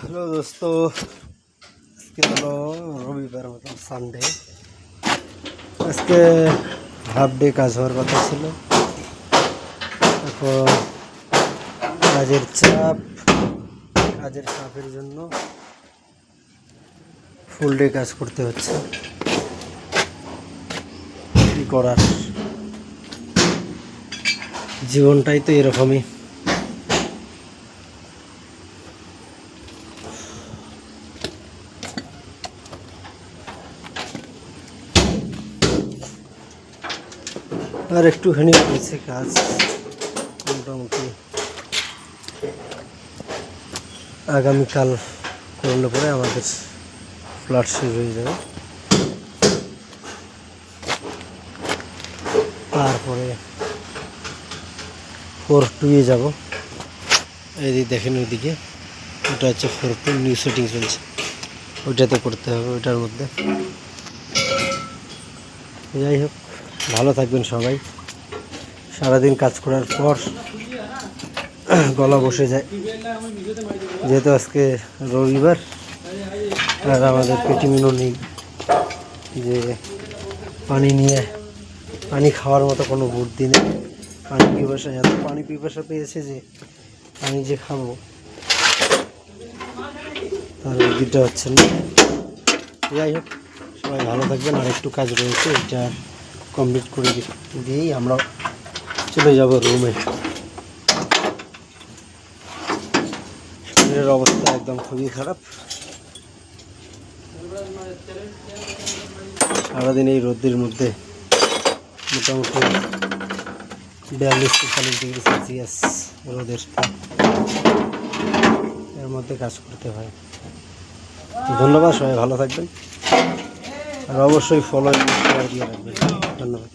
Hello दोस्तों, আজকে হলো রবিবার মতন সানডে। আজকে হাফ ডে কাজ হওয়ার কথা ছিল। এখন কাজের চাপের জন্য ফুল ডে কাজ করতে হচ্ছে। কি করার, জীবনটাই তো এরকমই। আর একটুখানি রয়েছে কাজ, মোটামুটি আগামীকাল করলে পরে আমাদের ফ্ল্যাট শেষ হয়ে যাবে। তারপরে 4-2-এ যাবো। এই দেখেন ওইদিকে, ওটা হচ্ছে 4-2, নিউ সেটিং চলছে, ওইটাতে করতে হবে। ওইটার মধ্যে যাই হোক, ভালো থাকবেন সবাই। সারাদিন কাজ করার পর গলা বসে যায়, যেহেতু আজকে রবিবার আর আমাদের পেটি মেনু নেই, যে পানি খাওয়ার মতো কোনো বুদ্ধি নেই। পানি পিপাসা পেয়েছে যে পানি যে খাবো তার বুদ্ধিটা হচ্ছে না। যাই হোক, সবাই ভালো থাকবেন। আর একটু কাজ রয়েছে, এটা কমপ্লিট করে দিয়েই আমরা চলে যাব রুমে। শরীরের অবস্থা একদম খুবই খারাপ। সারাদিন এই রোদের মধ্যে মোটামুটি 42-43 ডিগ্রি সেলসিয়াস রোদের এর মধ্যে কাজ করতে হয়। ধন্যবাদ, সবাই ভালো থাকবেন। আর অবশ্যই ফলো শেয়ার দিয়ে রাখবেন। ধন্যবাদ।